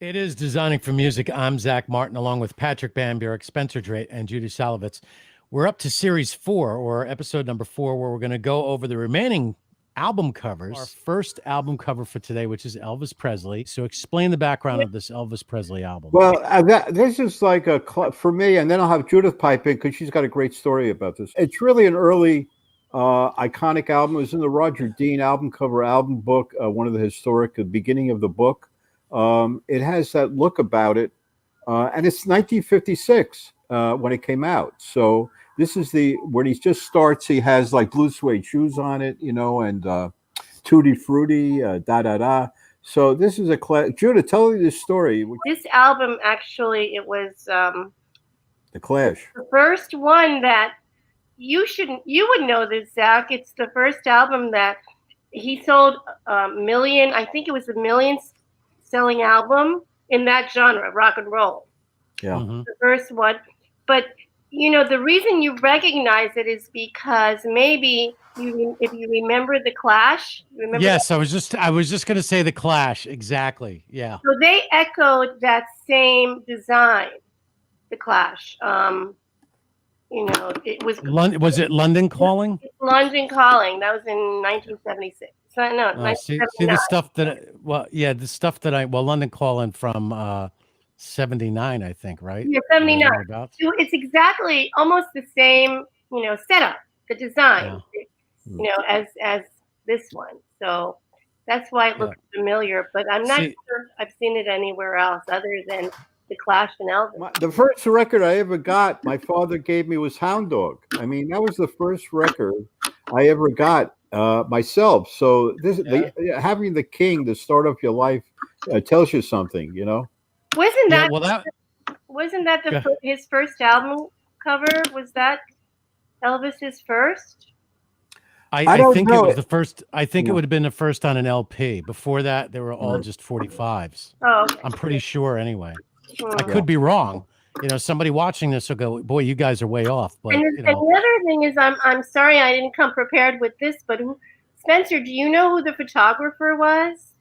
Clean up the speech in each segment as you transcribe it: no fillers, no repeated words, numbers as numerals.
It is Designing for Music. I'm Zach Martin, along with Patrick Bamburak, Spencer Drate, and Judith Salavetz. We're up to series 4, or episode number 4, where we're going to go over the remaining album covers. Our first album cover for today, which is Elvis Presley. So explain the background of this Elvis Presley album. Well, this is like for me, and then I'll have Judith pipe in because she's got a great story about this. It's really an early iconic album. It was in the Roger Dean album cover album book, one of the historic, the beginning of the book. It has that look about it, and it's 1956 when it came out. So this is when he just starts. He has like blue suede shoes on it, and Tutti Frutti, da da da. So this is a Judith, tell me this story. This album, actually, it was The Clash. The first one that you would know this, Zach. It's the first album that he sold a million. I think it was the millionth selling album in that genre, rock and roll. Yeah. Mm-hmm. The first one. But the reason you recognize it is because maybe if you remember the Clash. Yes, I was just going to say the Clash. Exactly. Yeah. So they echoed that same design, the Clash. It was. Was it London Calling? London Calling. That was in 1976. So no, see the stuff that. The stuff that London Calling from 79, I think, right? Yeah, 79. It's exactly almost the same, setup, the design, as this one. So that's why it looks familiar. But I'm not sure I've seen it anywhere else other than the Clash and Elvis. The first record I ever got, my father gave me was Hound Dog. I mean, that was the first record I ever got myself. So having the King to start off your life tells you something, Wasn't that his first album cover? Was that Elvis's first? I think it was the first. I think it would have been the first on an LP. Before that, they were all just 45s. Oh, okay. I'm pretty sure. Anyway, I could be wrong. Somebody watching this will go, "Boy, you guys are way off." But and the other thing is, I'm sorry I didn't come prepared with this, but Spencer, do you know who the photographer was?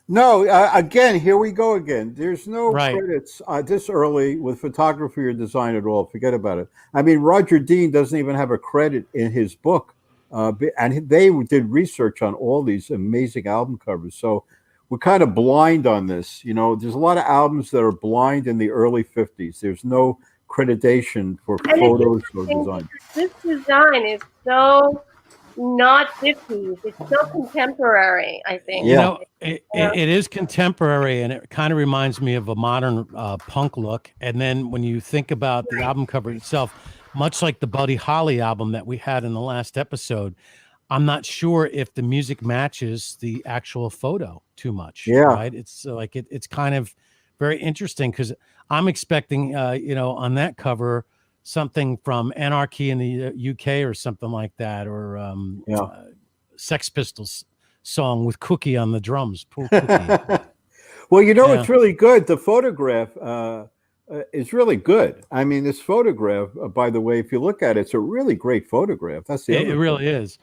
No, again, here we go again. There's no credits this early with photography or design at all. Forget about it. I mean, Roger Dean doesn't even have a credit in his book. And they did research on all these amazing album covers. So we're kind of blind on this. There's a lot of albums that are blind in the early 50s. There's no accreditation for photos or design. This design is so not 50s. It's so contemporary, I think. Yeah. It is contemporary, and it kind of reminds me of a modern punk look. And then when you think about the album cover itself, much like the Buddy Holly album that we had in the last episode, I'm not sure if the music matches the actual photo too much. Yeah. Right. It's like it's kind of very interesting because I'm expecting, on that cover, something from Anarchy in the UK or something like that, or Sex Pistols song with Cookie on the drums. Poor Cookie. Well, it's really good. The photograph is really good. I mean, this photograph, by the way, if you look at it, it's a really great photograph. That's it really is.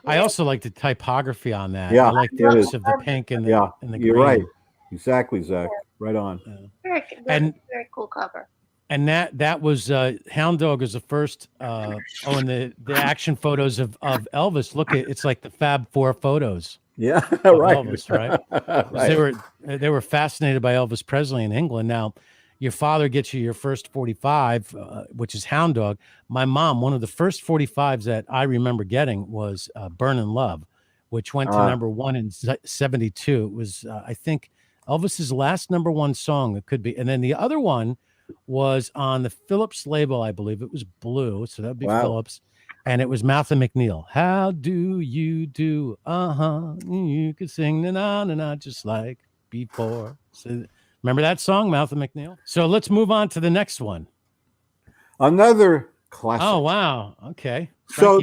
I also like the typography on that. Yeah, I like the use of the pink and the green. You're right. Exactly, Zach. Right on. Yeah. Very cool cover. And that was Hound Dog is the first. And the action photos of Elvis. Look, it's like the Fab Four photos. Yeah, right. Elvis, right? Right. They were fascinated by Elvis Presley in England. Now, your father gets you your first 45, which is Hound Dog. My mom, one of the first 45s that I remember getting was Burnin' Love, which went to number 1 in 72. It was, I think, Elvis's last number 1 song. It could be. And then the other one was on the Phillips label, I believe. It was blue, so that'd be Phillips. And it was Malcolm McNeil. How do you do? You could sing na-na-na-na just like before. So, remember that song, Malcolm McNeil? So let's move on to the next one. Another classic. Oh, wow. Okay. So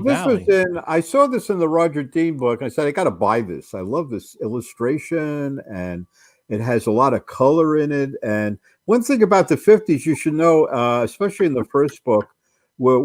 I saw this in the Roger Dean book. I said, I got to buy this. I love this illustration, and it has a lot of color in it. And one thing about the 50s, you should know, especially in the first book, where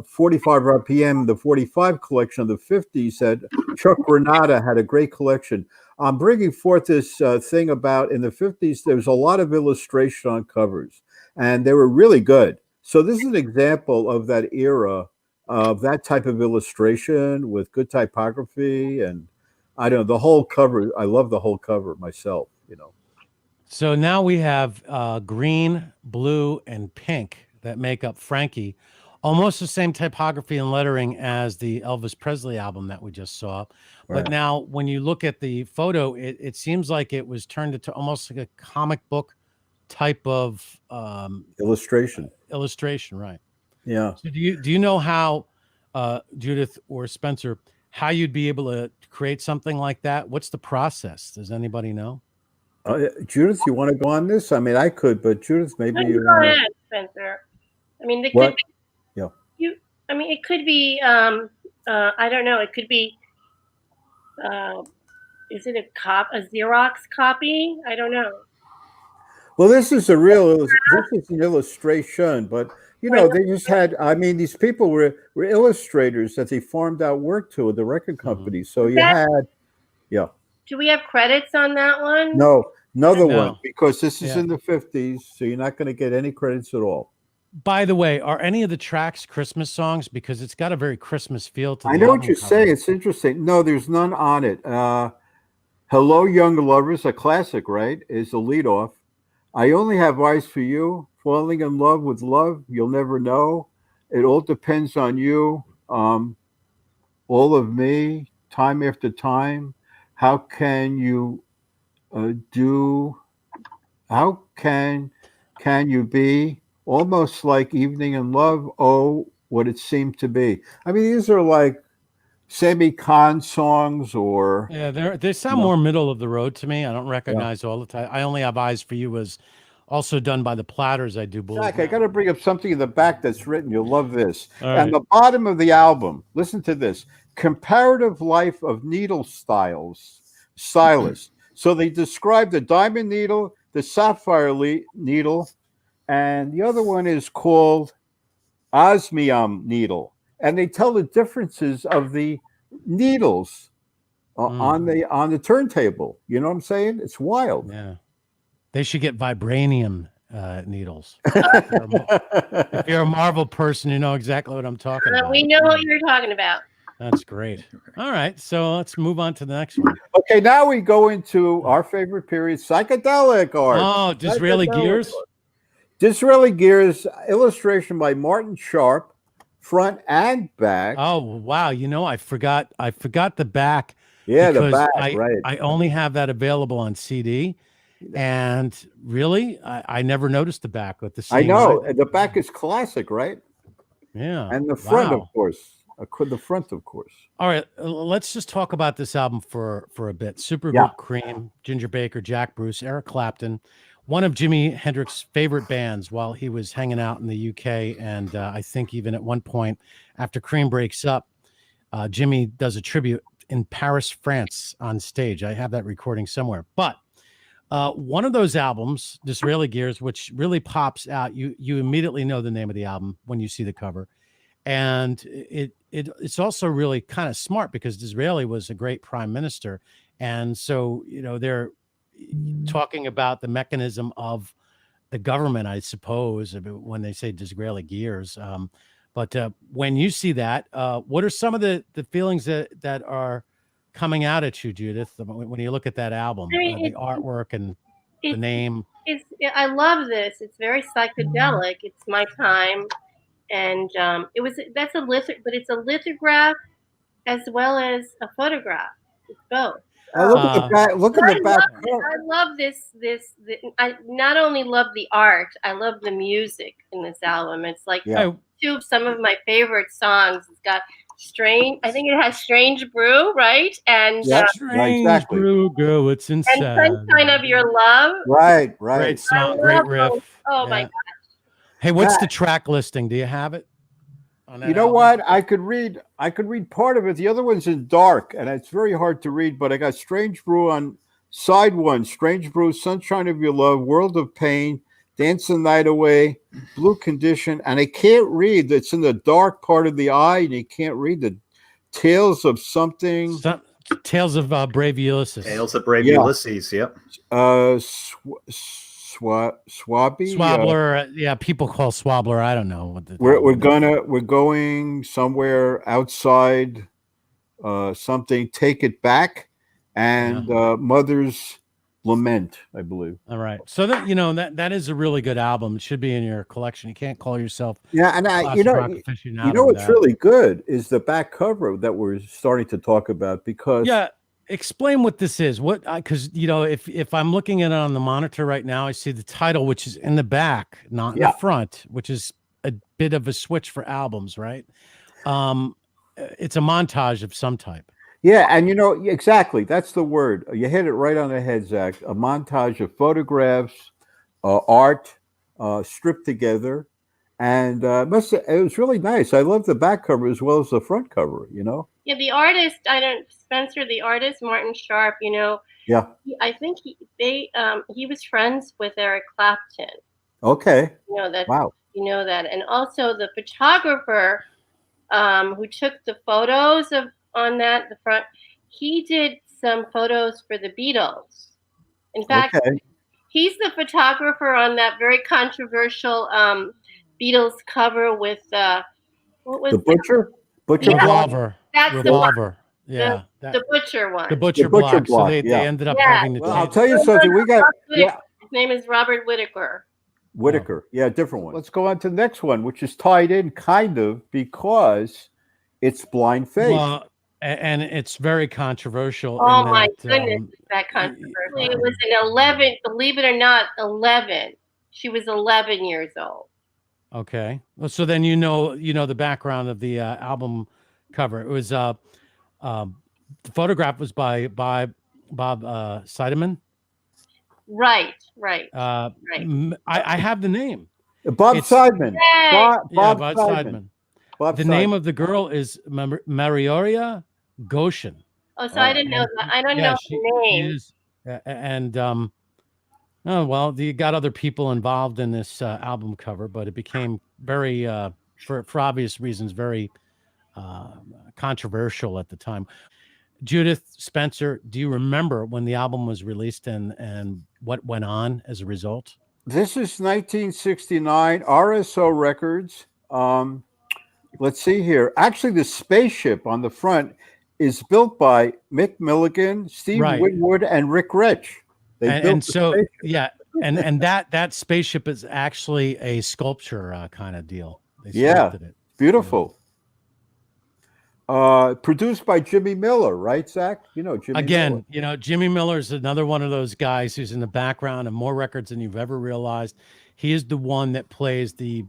45 RPM, the 45 collection of the 50s, said Chuck Granada had a great collection. I'm bringing forth this thing about in the 50s, there was a lot of illustration on covers, and they were really good. So this is an example of that era of that type of illustration with good typography. And I don't know, the whole cover. I love the whole cover myself, So now we have green, blue, and pink that make up Frankie. Almost the same typography and lettering as the Elvis Presley album that we just saw. Right. But now when you look at the photo, it seems like it was turned into almost like a comic book type of illustration. Illustration, right. Yeah. So do you know how, Judith or Spencer, how you'd be able to create something like that? What's the process? Does anybody know? Judith, you want to go on this? I mean, I could, but Judith, maybe you go ahead, Spencer. I mean, they what? could. Yeah. I mean, it could be. I don't know. It could be. Is it a Xerox copy? I don't know. Well, this is an illustration, but they just had. I mean, these people were illustrators that they farmed out work to at the record company. So you had, yeah. Do we have credits on that one? No, another one, because this is in the 50s, so you're not going to get any credits at all. By the way, are any of the tracks Christmas songs? Because it's got a very Christmas feel to it. I know what you're saying. It's interesting. No, there's none on it. Hello, Young Lovers, a classic, right, is the lead off. I Only Have Eyes for You, Falling in Love with Love, You'll Never Know. It All Depends on You. All of Me, Time After Time. How can you how can you be? Almost Like Evening in Love. Oh, What It Seemed to Be. I mean, these are like semi-con songs, or they sound more middle of the road to me. I don't recognize all the time. I Only Have Eyes for You was also done by the Platters, I do believe. Jack, I got to bring up something in the back that's written. You'll love this. Right. And the bottom of the album, listen to this: Comparative Life of Needle Stylists. So they describe the diamond needle, the sapphire needle, and the other one is called osmium needle. And they tell the differences of the needles on the turntable. You know what I'm saying? It's wild. Yeah, they should get vibranium needles. If you're a Marvel person, you know exactly what I'm talking about. We know what you're talking about. That's great. All right, so let's move on to the next one. Okay, now we go into our favorite period, psychedelic art. Oh, Disraeli Gears. Disraeli Gears, illustration by Martin Sharp, front and back. Oh wow! I forgot the back. Yeah, the back. Right. I only have that available on CD, and really, I never noticed the back with the. I know the back is classic, right? Yeah, and the front, of course. The front, of course. All right, let's just talk about this album for a bit. Supergroup Cream, Ginger Baker, Jack Bruce, Eric Clapton, one of Jimi Hendrix's favorite bands while he was hanging out in the UK. And I think even at one point after Cream breaks up, Jimmy does a tribute in Paris, France on stage. I have that recording somewhere. But one of those albums, Disraeli Gears, which really pops out, you immediately know the name of the album when you see the cover. And it's also really kind of smart because Disraeli was a great prime minister. And so, they're talking about the mechanism of the government, I suppose, when they say Disraeli Gears. But when you see that, what are some of the feelings that are coming out at you, Judith, when you look at that album, the artwork and the name? I love this. It's very psychedelic. It's my time. And that's a but it's a lithograph as well as a photograph. It's both. Look at the back. Look at the back. I love this. I not only love the art, I love the music in this album. It's like two of some of my favorite songs. It's got Strange. I think it has Strange Brew, right? And Strange Brew, girl, it's inside. And Sunshine of Your Love. Right. Great song, great riff. My God. Hey, what's the track listing? Do you have it? You know what? I could read part of it. The other one's in dark, and it's very hard to read. But I got Strange Brew on side one. Strange Brew, Sunshine of Your Love, World of Pain, Dance the Night Away, Blue Condition, and I can't read. It's in the dark part of the eye, and you can't read the Tales of something. Tales of Brave Ulysses. Tales of Brave Yeah. Ulysses. Yep. Swabby. Swabler. Yeah, people call Swabler. I don't know what the. We're going somewhere outside. Something. Take It Back, and Mother's Lament, I believe. All right, so that is a really good album. It should be in your collection. You can't call yourself and what's really good is the back cover that we're starting to talk about, because explain what this is. What, because if I'm looking at it on the monitor right now, I see the title, which is in the back, not in the front, which is a bit of a switch for albums, right? It's a montage of some type. Yeah, and exactly, that's the word. You hit it right on the head, Zach. A montage of photographs, art, stripped together, and it was really nice. I love the back cover as well as the front cover. Yeah, the artist, Spencer, the artist, Martin Sharp. Yeah, I think he was friends with Eric Clapton. Okay. Wow. That, and also the photographer who took the photos on the front, he did some photos for the Beatles. In fact, he's the photographer on that very controversial Beatles cover with what was the Butcher? Butcher Revolver. That's Revolver. The Butcher one. The Butcher block. So they ended up having to. Well, I'll tell you something. We got. His name is Robert Whitaker. Different one. Let's go on to the next one, which is tied in kind of because it's Blind Faith. Well, and it's very controversial. Oh my goodness, that controversial. It was an 11, believe it or not, 11. She was 11 years old. Okay. Well, so then the background of the album cover. It was the photograph was by Bob Seidemann. Right. I have the name. Bob Seidemann. Bob Seidemann. The name of the girl is Marioria Goshen. Oh, so I didn't know that. I don't know the name. And you got other people involved in this album cover, but it became very, for obvious reasons, very controversial at the time. Judith, Spencer, do you remember when the album was released and what went on as a result? This is 1969, RSO Records. Let's see here. Actually, the spaceship on the front is built by Mick Milligan, Steve Winwood, and Rick Rich. And that spaceship is actually a sculpture kind of deal. They sculpted it. Beautiful. Produced by Jimmy Miller, right, Zach? Jimmy Miller. Jimmy Miller is another one of those guys who's in the background of more records than you've ever realized. He is the one that plays the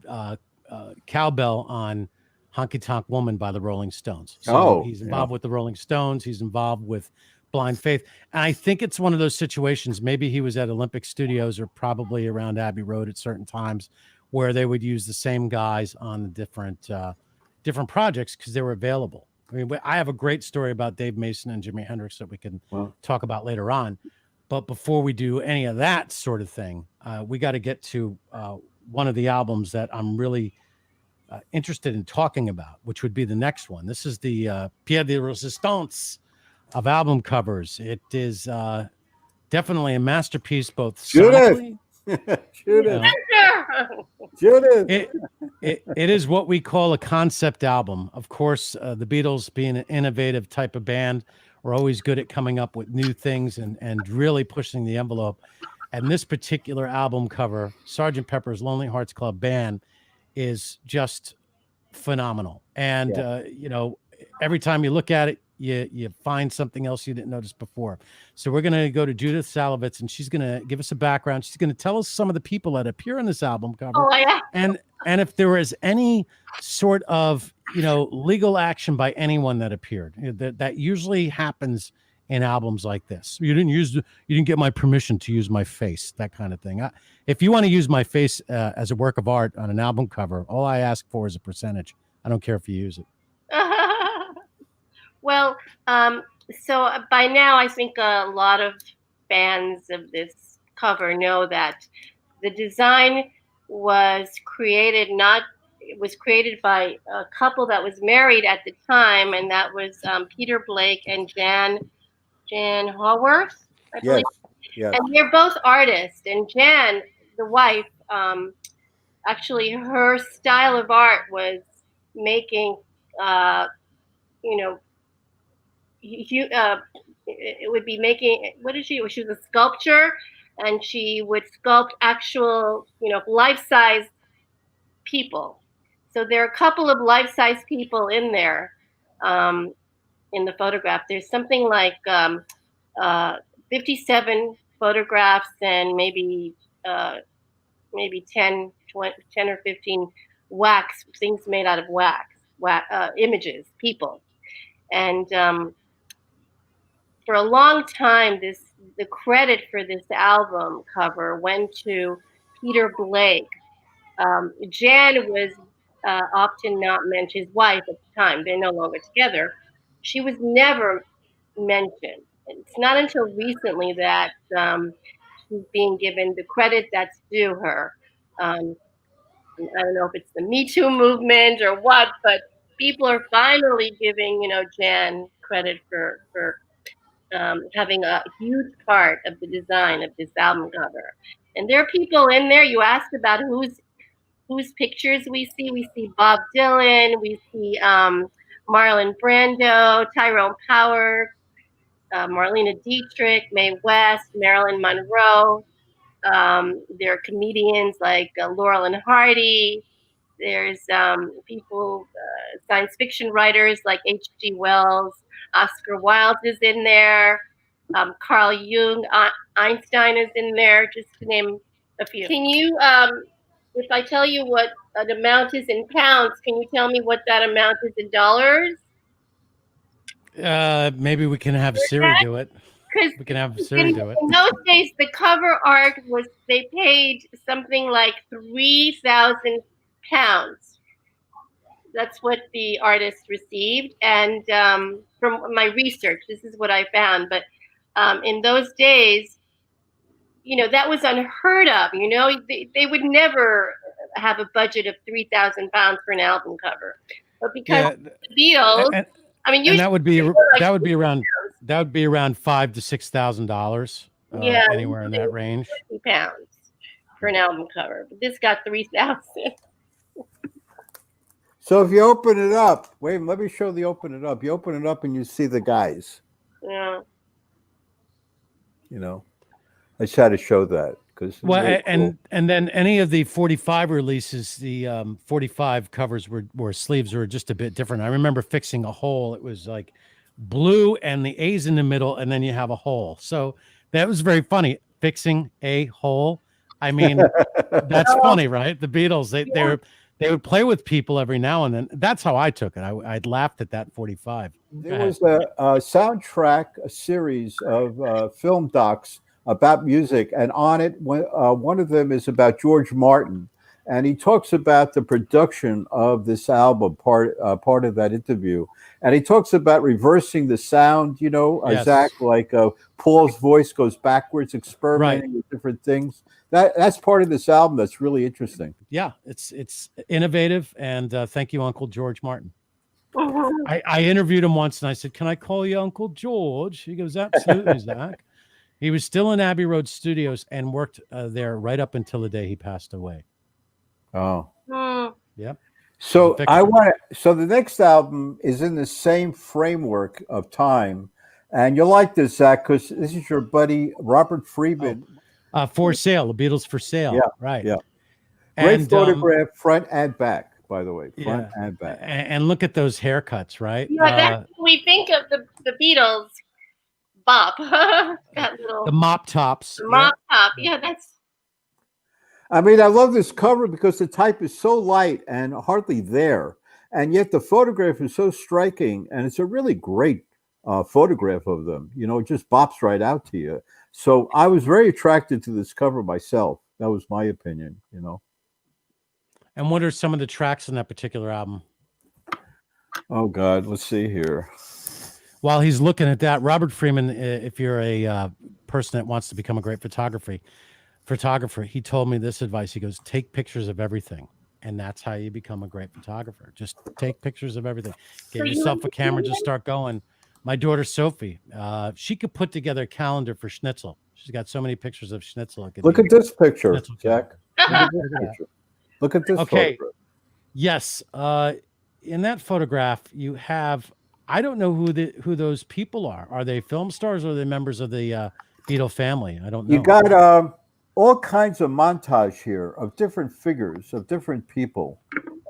cowbell on Honky Tonk Woman by the Rolling Stones. So he's involved with the Rolling Stones. He's involved with Blind Faith. And I think it's one of those situations, maybe he was at Olympic Studios or probably around Abbey Road at certain times, where they would use the same guys on the different projects because they were available. I mean, I have a great story about Dave Mason and Jimi Hendrix that we can talk about later on. But before we do any of that sort of thing, we got to get to one of the albums that I'm really interested in talking about, which would be the next one. This is the Pied de Resistance of album covers. It is definitely a masterpiece, both sonically. Judith. It is what we call a concept album. Of course, the Beatles, being an innovative type of band, were always good at coming up with new things and really pushing the envelope. And this particular album cover, Sgt. Pepper's Lonely Hearts Club Band, is just phenomenal. And every time you look at it, you find something else you didn't notice before. So we're going to go to Judith Salavetz, and she's going to give us a background. She's going to tell us some of the people that appear in this album cover. Oh, yeah. And if there was any sort of, legal action by anyone that appeared. That usually happens in albums like this. You didn't get my permission to use my face, that kind of thing. If you want to use my face as a work of art on an album cover, all I ask for is a percentage. I don't care if you use it. Well, so by now I think a lot of fans of this cover know that the design was created not it was created by a couple that was married at the time, and that was Peter Blake and Jan Haworth, I believe. Yes. And they're both artists. And Jan, the wife, actually her style of art was making, it would be making, what is she? She was a sculptor, and she would sculpt actual, life-size people. So there are a couple of life-size people in there, in the photograph. There's something like 57 photographs and maybe 10 or 15 wax things made out of wax images, people. And for a long time, the credit for this album cover went to Peter Blake. Jan was often not mentioned, his wife at the time. They're no longer together. She was never mentioned. It's not until recently that she's being given the credit that's due her. I don't know if it's the Me Too movement or what, but people are finally giving, Jan credit for having a huge part of the design of this album cover. And there are people in there. You asked about whose pictures we see. We see Bob Dylan. We see Marlon Brando, Tyrone Power, Marlena Dietrich, Mae West, Marilyn Monroe. There are comedians like Laurel and Hardy. There's people, science fiction writers like H.G. Wells. Oscar Wilde is in there. Carl Jung, Einstein is in there, just to name a few. Can you, if I tell you what the amount is in pounds, can you tell me what that amount is in dollars? Maybe we can have Siri do it. We can have Siri do it. In those days, the cover art was, they paid something like 3,000 pounds. That's what the artist received. And from my research, this is what I found. But in those days, that was unheard of. They would never have a budget of 3,000 pounds for an album cover. But because the Beatles, usually that would be around $5,000 to $6,000. Anywhere in that range. 50 pounds for an album cover, but this got 3,000. So if you open it up, wait, let me show the open it up. You open it up and you see the guys. Yeah. I just had to show that because and then any of the 45 releases, the 45 covers were sleeves were just a bit different. I remember fixing a hole. It was like blue and the A's in the middle, and then you have a hole. So that was very funny. Fixing a hole. I mean, that's funny, right? The Beatles, they would play with people every now and then. That's how I took it. I'd laughed at that 45. There was a soundtrack, a series of film docs about music, and on it, one of them is about George Martin, and he talks about the production of this album, part of that interview, and he talks about reversing the sound, Yes. Zach, like Paul's voice goes backwards, experimenting with different things. That's part of this album that's really interesting. Yeah, it's innovative, and thank you, Uncle George Martin. I interviewed him once, and I said, "Can I call you Uncle George?" He goes, "Absolutely, Zach." He was still in Abbey Road Studios and worked there right up until the day he passed away. Oh, yep. So So the next album is in the same framework of time, and you'll like this, Zach, because this is your buddy Robert Friedman. For Sale, the Beatles for Sale. Yeah, right. Yeah, great And, photograph, front and back. By the way, front and back. And look at those haircuts, right? Yeah, that's what we think of the Beatles. Bop. The mop tops. The mop top. Yeah, that's. I mean, I love this cover because the type is so light and hardly there, and yet the photograph is so striking, and it's a really great photograph of them. It just bops right out to you. So I was very attracted to this cover myself. That was my opinion. And what are some of the tracks in that particular album? Oh God, let's see here. While he's looking at that, Robert Freeman, if you're a person that wants to become a great photographer, he told me this advice. He goes, take pictures of everything and that's how you become a great photographer. Just take pictures of everything. Get So you yourself a camera, understand just start going. My daughter Sophie, she could put together a calendar for Schnitzel. She's got so many pictures of Schnitzel. It could Look be at this picture, Schnitzel Jack. calendar. Look at this Look at that. picture. Look at this Okay. photograph. Yes. In that photograph, you have, I don't know who those people are. Are they film stars or are they members of the Beatle family? I don't know. You got all kinds of montage here of different figures, of different people.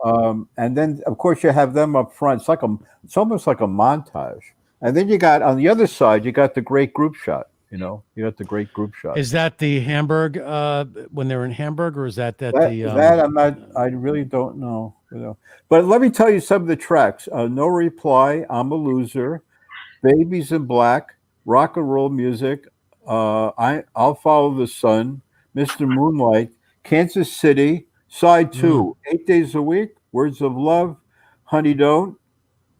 And then, of course, you have them up front. It's almost like a montage. And then you got, on the other side, you got the great group shot. You got the great group shot. Is that the Hamburg, when they were in Hamburg, or is that the... I really don't know. But let me tell you some of the tracks. No Reply, I'm a Loser, Babies in Black, Rock and Roll Music, I'll Follow the Sun, Mr. Moonlight, Kansas City, Side 2, 8 Days a Week, Words of Love, Honey Don't,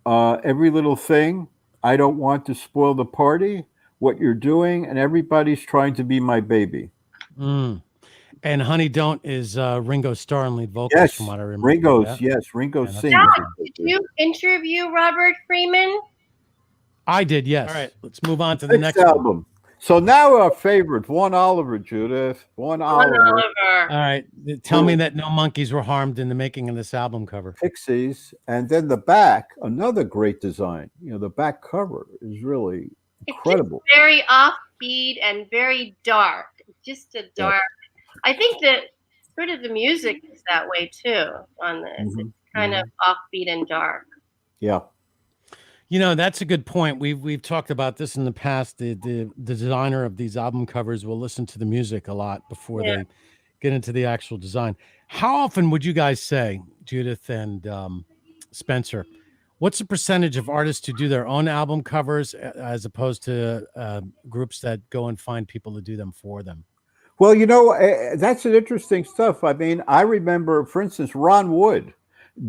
Every Little Thing, I Don't Want to Spoil the Party, What You're Doing, and Everybody's Trying to Be My Baby. And Honey Don't is Ringo Starr and lead vocals, from what I remember. Ringo sings. Did you interview Robert Freeman? I did, yes. All right, let's move on to the next album. So now our favorite, Vaughn Oliver, Judith. Vaughn Oliver. All right, tell me that no monkeys were harmed in the making of this album cover. Pixies, and then the back, another great design. The back cover is really incredible. It's very offbeat and very dark. Just a dark. Yeah. I think that sort of the music is that way too on this. It's kind of offbeat and dark. Yeah. That's a good point. We've talked about this in the past. The designer of these album covers will listen to the music a lot before they get into the actual design. How often would you guys say, Judith and Spencer, what's the percentage of artists who do their own album covers as opposed to groups that go and find people to do them for them? Well, that's an interesting stuff. I mean, I remember, for instance, Ron Wood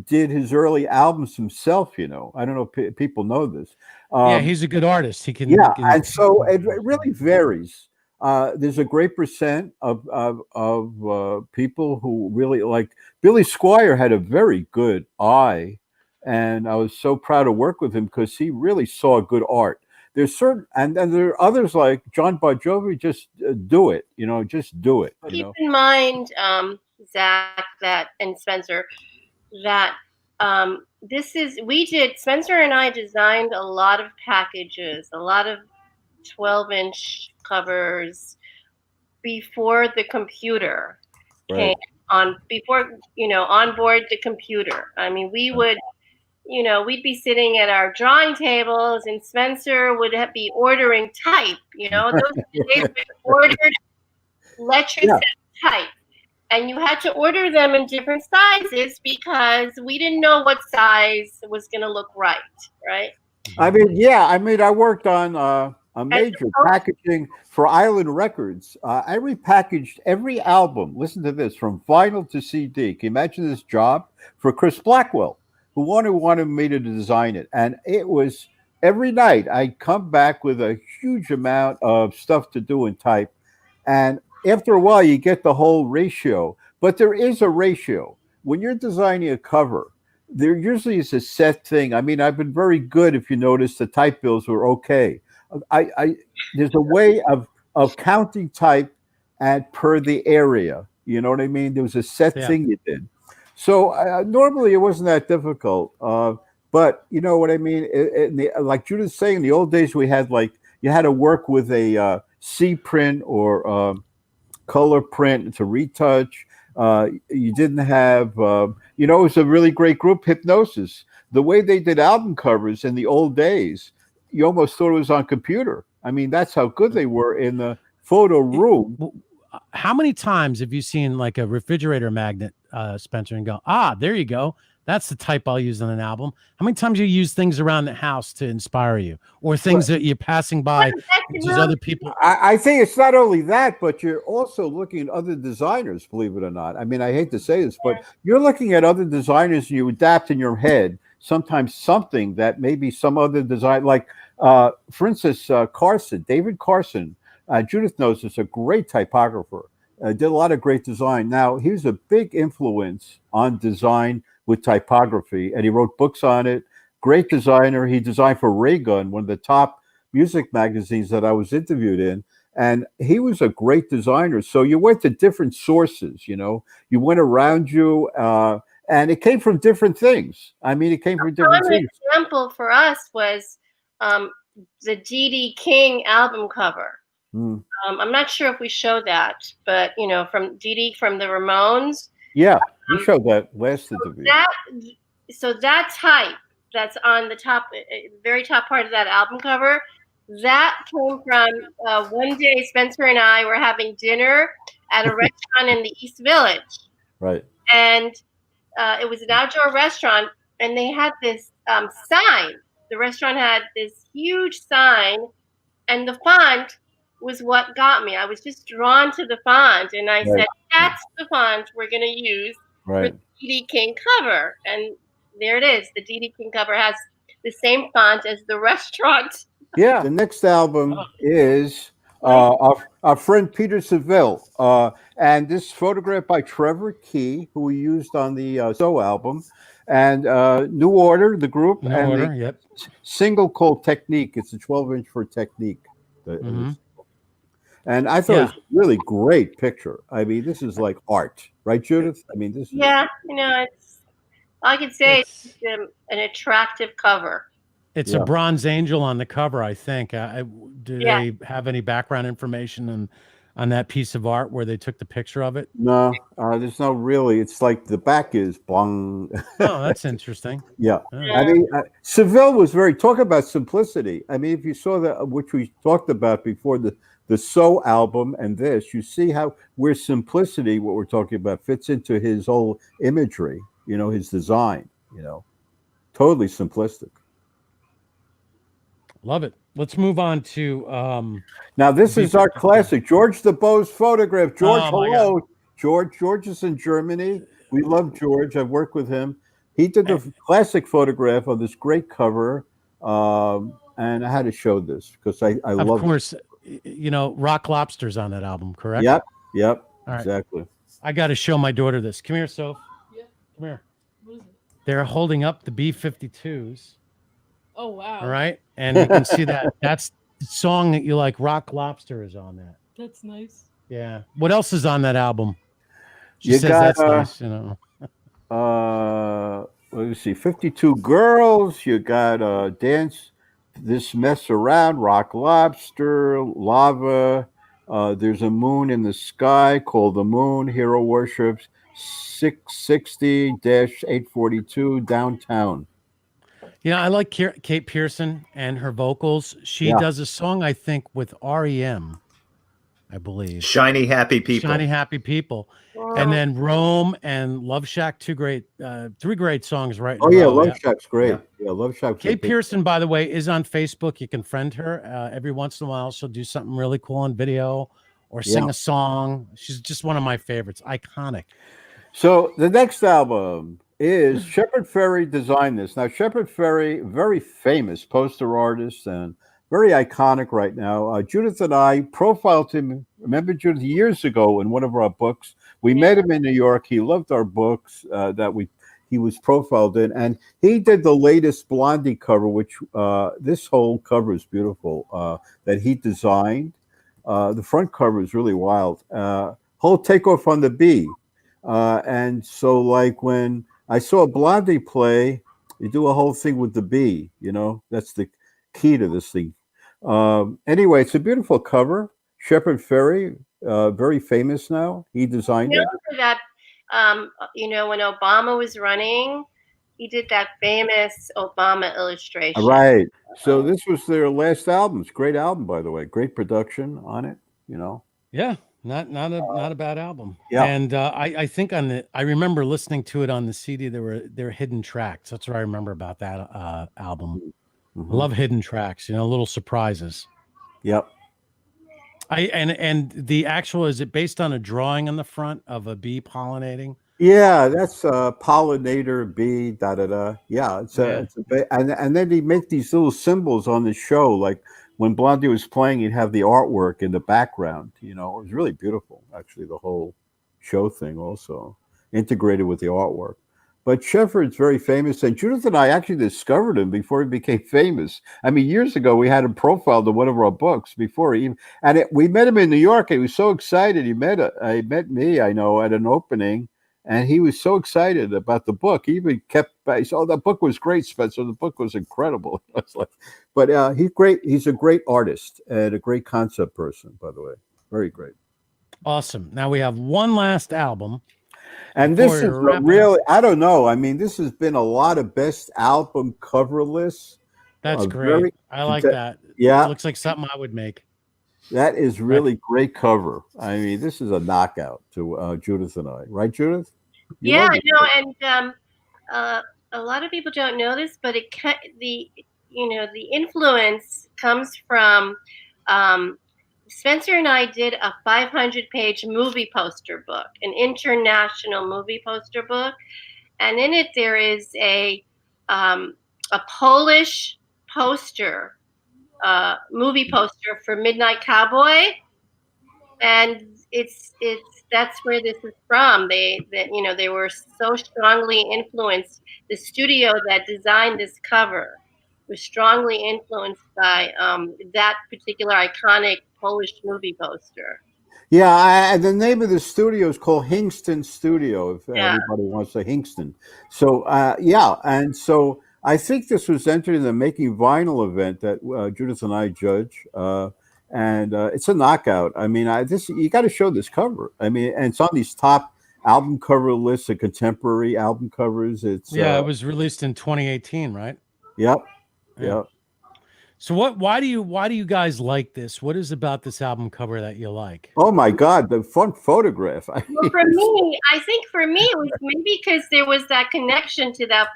did his early albums himself. I don't know if people know this. He's a good artist. He can. And so it really varies. There's a great percent of people who really like. Billy Squire had a very good eye, and I was so proud to work with him because he really saw good art. There's certain, and then there are others like John Bon Jovi. Just do it, just do it. Keep in mind, Zach, and Spencer, that Spencer and I designed a lot of packages, a lot of 12-inch covers before the computer came on, on board the computer. I mean, we would, we'd be sitting at our drawing tables and Spencer would be ordering type, those days we ordered lectures and type. And you had to order them in different sizes because we didn't know what size was going to look right? I mean, I worked on a major packaging for Island Records. I repackaged every album, listen to this, from vinyl to CD. Can you imagine this job? For Chris Blackwell, who wanted me to design it. And it was every night I'd come back with a huge amount of stuff to do in type. And after a while, you get the whole ratio, but there is a ratio. When you're designing a cover, there usually is a set thing. I mean, I've been very good, if you notice, the type bills were okay. There's a way of counting type per the area. You know what I mean? There was a set thing you did. So normally it wasn't that difficult. But you know what I mean? Like Judith's saying, in the old days, we had you had to work with a C print or color print to retouch. You didn't have, it was a really great group, Hypnosis. The way they did album covers in the old days, you almost thought it was on computer. I mean, that's how good they were in the photo room. How many times have you seen like a refrigerator magnet, Spencer, and go, there you go. That's the type I'll use on an album. How many times you use things around the house to inspire you, or things that you're passing by, which is other people? I think it's not only that, but you're also looking at other designers, believe it or not. I mean, I hate to say this, but you're looking at other designers and you adapt in your head sometimes something that maybe some other design, like, for instance, David Carson, Judith knows, is a great typographer. did a lot of great design. Now, he was a big influence on design with typography, and he wrote books on it. Great designer. He designed for Raygun, one of the top music magazines that I was interviewed in. And he was a great designer. So you went to different sources, you went around you, and it came from different things. I mean, it came from different things. An example for us was the D.D. King album cover. I'm not sure if we showed that, but from D.D. from the Ramones. Yeah, we showed that last interview. So that type that's on the top, very top part of that album cover, that came from one day Spencer and I were having dinner at a restaurant in the East Village. Right. And it was an outdoor restaurant, and they had this sign. The restaurant had this huge sign, and the font was what got me. I was just drawn to the font, and I said, that's the font we're going to use for the D.D. King cover. And there it is. The D.D. King cover has the same font as the restaurant. Yeah. The next album is our friend Peter Seville. And this photograph by Trevor Key, who we used on the So album. And New Order, the group. New Order, single called Technique. It's a 12-inch for Technique. And I thought it was a really great picture. I mean, this is like art. Right, Judith? I mean, this is... Yeah, it's... I could say it's an attractive cover. It's a bronze angel on the cover, I think. Do they have any background information on that piece of art where they took the picture of it? No, there's no really. It's like the back is bong. Oh, that's interesting. Yeah. I mean, Seville was talk about simplicity. I mean, if you saw that, which we talked about before, the So album and this, you see where simplicity, what we're talking about, fits into his whole imagery, his design, totally simplistic. Love it. Let's move on to now this is our classic George DeBoe's photograph. George, hello. George is in Germany. We love George. I've worked with him. He did the classic photograph of this great cover. And I had to show this because I love it. Of course, Rock Lobster's on that album, correct? Yep. All right. Exactly. I got to show my daughter this. Come here, Soph. Yeah. Come here. What is it? They're holding up the B-52s. Oh, wow. All right. And you can see that. That's the song that you like. Rock Lobster is on that. That's nice. Yeah. What else is on that album? She you says got, that's nice, let me see. 52 Girls. You got Dance This Mess Around, Rock Lobster, Lava. There's a moon in the sky called The Moon, Hero Worships, 660-842 Downtown. I like Kate Pearson and her vocals. She does a song, I think, with REM, I believe. Shiny Happy People. Shiny Happy People. Wow. And then Rome and Love Shack, three great songs right Oh, yeah, Love Shack's great. Yeah, Love Shack. Kate Pearson, by the way, is on Facebook. You can friend her. Every once in a while, she'll do something really cool on video or sing a song. She's just one of my favorites. Iconic. So the next album is Shepard Fairey designed this. Now, Shepard Fairey, very famous poster artist and very iconic right now. Judith and I profiled him. Remember Judith years ago in one of our books. We met him in New York. He loved our books he was profiled in, and he did the latest Blondie cover, which this whole cover is beautiful. That he designed. The front cover is really wild. Whole takeoff on the B, and so like when I saw Blondie play, you do a whole thing with the B, that's the key to this thing. Anyway, it's a beautiful cover. Shepard Fairey, very famous now. He designed it. That, when Obama was running, he did that famous Obama illustration. Right. So this was their last album. It's a great album, by the way. Great production on it, Yeah. Not a bad album. Yeah. And I think I remember listening to it on the CD. There were hidden tracks. That's what I remember about that album. Mm-hmm. I love hidden tracks, little surprises. Yep. And the actual, is it based on a drawing on the front of a bee pollinating? Yeah, that's a pollinator bee, da da da. Yeah, and then he make these little symbols on the show, like when Blondie was playing, you'd have the artwork in the background. You know, it was really beautiful. Actually, the whole show thing also integrated with the artwork. But Shepard's very famous, and Judith and I actually discovered him before he became famous. I mean, years ago, we had him profiled in one of our books before he even, and we met him in New York. And he was so excited. He met me, I know, at an opening, and he was so excited about the book. He even kept, he said, "Oh, the book was great, Spencer. The book was incredible." I was like, but he's great. He's a great artist and a great concept person, by the way. Very great. Awesome. Now we have one last album. And this is really, I don't know. I mean, this has been a lot of best album cover lists. That's great. I like that. Yeah. It looks like something I would make. That is really great cover. I mean, this is a knockout to Judith and I. Right, Judith? Yeah, I know. And a lot of people don't know this, but the influence comes from Spencer and I did a 500-page movie poster book, an international movie poster book, and in it there is a Polish poster, movie poster for Midnight Cowboy, and that's where this is from. They were so strongly influenced. The studio that designed this cover was strongly influenced by that particular iconic Polish movie poster. Yeah, and the name of the studio is called Hingston Studio, if anybody wants to Hingston. So, and so I think this was entered in the Making Vinyl event that Judith and I judge, and it's a knockout. I mean, you got to show this cover. I mean, and it's on these top album cover lists of contemporary album covers. It's it was released in 2018, right? Yep. Yep. So why do you guys like this? What is about this album cover that you like? Oh my God, the fun photograph. Well, for me, I think it was maybe because there was that connection to that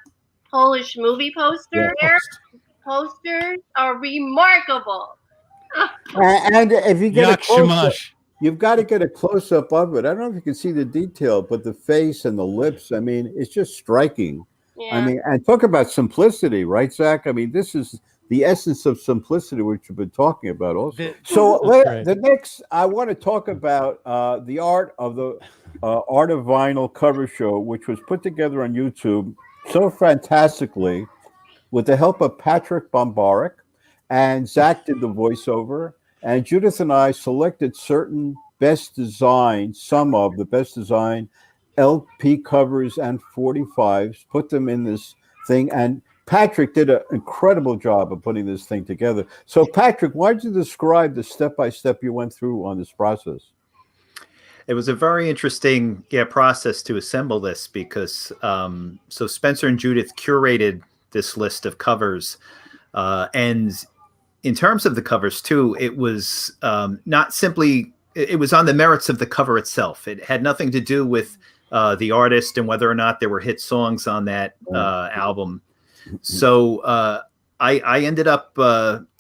Polish movie poster. Yeah. Posters are remarkable. And if you get a close-up, you've got to get a close-up of it. I don't know if you can see the detail, but the face and the lips, I mean, it's just striking. Yeah. I mean, and talk about simplicity, right, Zach? I mean, this is the essence of simplicity, which we've been talking about also. So the next, I want to talk about the art of the Art of Vinyl cover show, which was put together on YouTube so fantastically with the help of Patrick Bamburak, and Zach did the voiceover, and Judith and I selected certain best design, some of the best design LP covers and 45s, put them in this thing, and Patrick did an incredible job of putting this thing together. So, Patrick, why don't you describe the step-by-step you went through on this process? It was a very interesting process to assemble this because so Spencer and Judith curated this list of covers, and in terms of the covers too, it was not simply, it was on the merits of the cover itself. It had nothing to do with the artist and whether or not there were hit songs on that album. So I ended up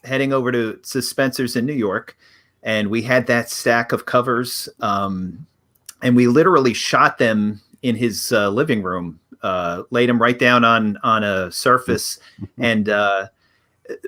heading over to Spencer's in New York, and we had that stack of covers, and we literally shot them in his living room, laid them right down on a surface. And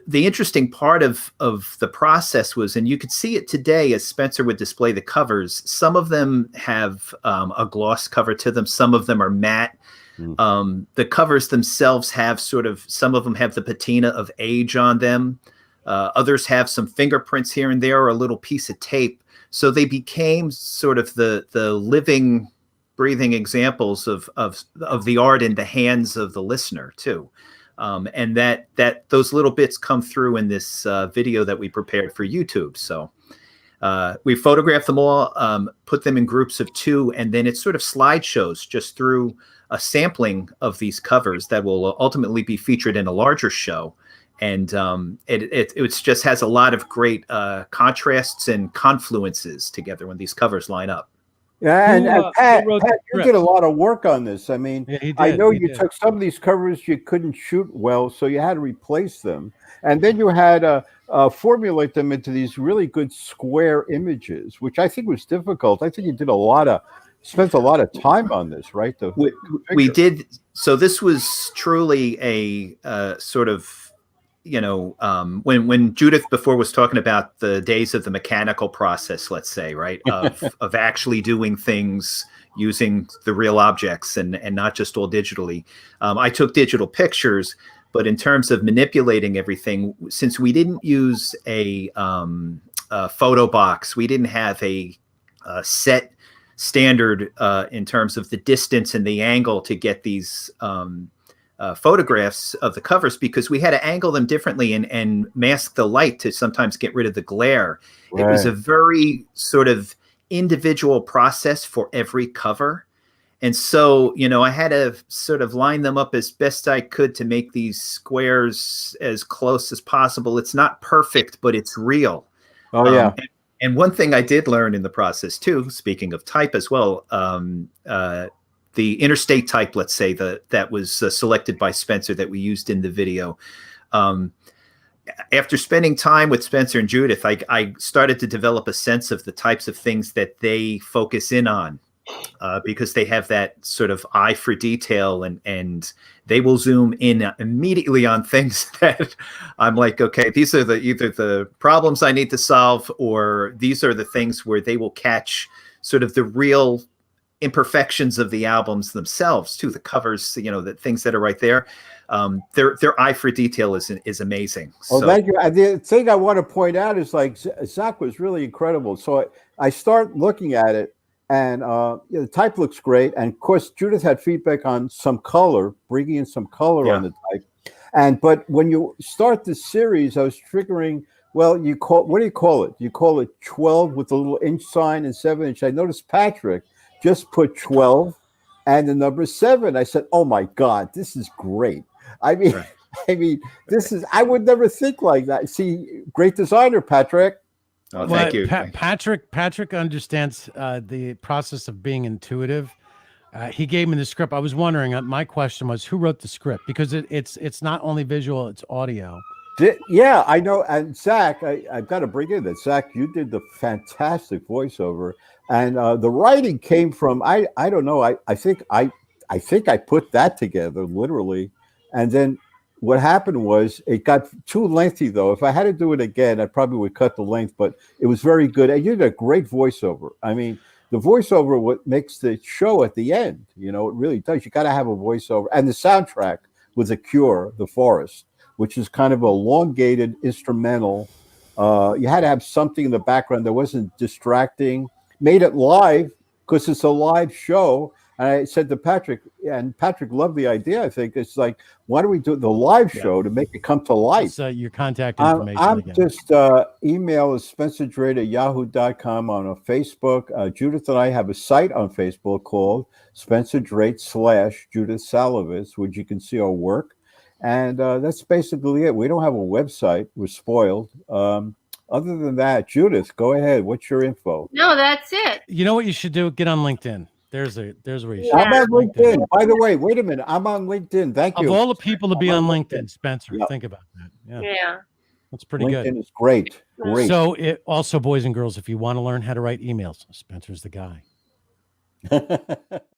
the interesting part of the process was, and you could see it today as Spencer would display the covers, some of them have a gloss cover to them. Some of them are matte. The covers themselves have some of them have the patina of age on them. Others have some fingerprints here and there or a little piece of tape. So they became sort of the living, breathing examples of the art in the hands of the listener too. And that those little bits come through in this video that we prepared for YouTube. So we photographed them all, put them in groups of 2, and then it's sort of slideshows just through a sampling of these covers that will ultimately be featured in a larger show. And it just has a lot of great contrasts and confluences together when these covers line up. Yeah, and Pat, you did a lot of work on this. I mean, I know you took some of these covers you couldn't shoot well, so you had to replace them. And then you had to formulate them into these really good square images, which I think was difficult. I think you did spent a lot of time on this, right? We did. So this was truly a sort of when Judith before was talking about the days of the mechanical process, let's say, right, of actually doing things using the real objects and not just all digitally. I took digital pictures, but in terms of manipulating everything, since we didn't use a photo box, we didn't have a set standard in terms of the distance and the angle to get these photographs of the covers, because we had to angle them differently and mask the light to sometimes get rid of the glare. Right. It was a very sort of individual process for every cover. And so, I had to sort of line them up as best I could to make these squares as close as possible. It's not perfect, but it's real. Oh, yeah. And one thing I did learn in the process too, speaking of type as well, the interstate type, let's say, that was selected by Spencer that we used in the video. After spending time with Spencer and Judith, I started to develop a sense of the types of things that they focus in on, because they have that sort of eye for detail, and they will zoom in immediately on things that I'm like, okay, these are either the problems I need to solve, or these are the things where they will catch sort of the real imperfections of the albums themselves too, the covers, the things that are right there. Their eye for detail is amazing. Oh, thank you. And the thing I want to point out is, like, Zach was really incredible. So I start looking at it, and the type looks great. And of course, Judith had feedback on some color, bringing in some color on the type. But when you start the series, I was triggering. Well, what do you call it? You call it 12 with a little inch sign and 7-inch. I noticed Patrick just put 12 and the number 7. I said, "Oh my God, this is great." I mean, this is, I would never think like that. See, great designer, Patrick. Oh, thank you. Patrick understands the process of being intuitive. He gave me the script. I was wondering, my question was, who wrote the script? Because it's not only visual, it's audio. Yeah, I know. And Zach, I've got to bring in that. Zach, you did the fantastic voiceover, and the writing came from, I don't know. I think I put that together literally, and then what happened was it got too lengthy. Though, if I had to do it again, I probably would cut the length. But it was very good, and you did a great voiceover. I mean, the voiceover what makes the show at the end. It really does. You got to have a voiceover, and the soundtrack with The Cure, The Forest, which is kind of a elongated instrumental. You had to have something in the background that wasn't distracting. Made it live because it's a live show. And I said to Patrick, and Patrick loved the idea. I think it's like, why don't we do the live show to make it come to life? So your contact information I'm again. just email is SpencerDrate@yahoo.com on a Facebook. Judith and I have a site on Facebook called Spencer Drate / Judith Salavetz, which you can see our work. And that's basically it. We don't have a website. We're spoiled. Other than that, Judith, go ahead. What's your info? No, that's it. You know what you should do? Get on LinkedIn. There's where you should. I'm on LinkedIn. By the way, wait a minute. I'm on LinkedIn. Thank you. Of all the people to be on LinkedIn, Spencer, think about that. Yeah. That's pretty LinkedIn good. LinkedIn is great. Great. So also, boys and girls, if you want to learn how to write emails, Spencer's the guy.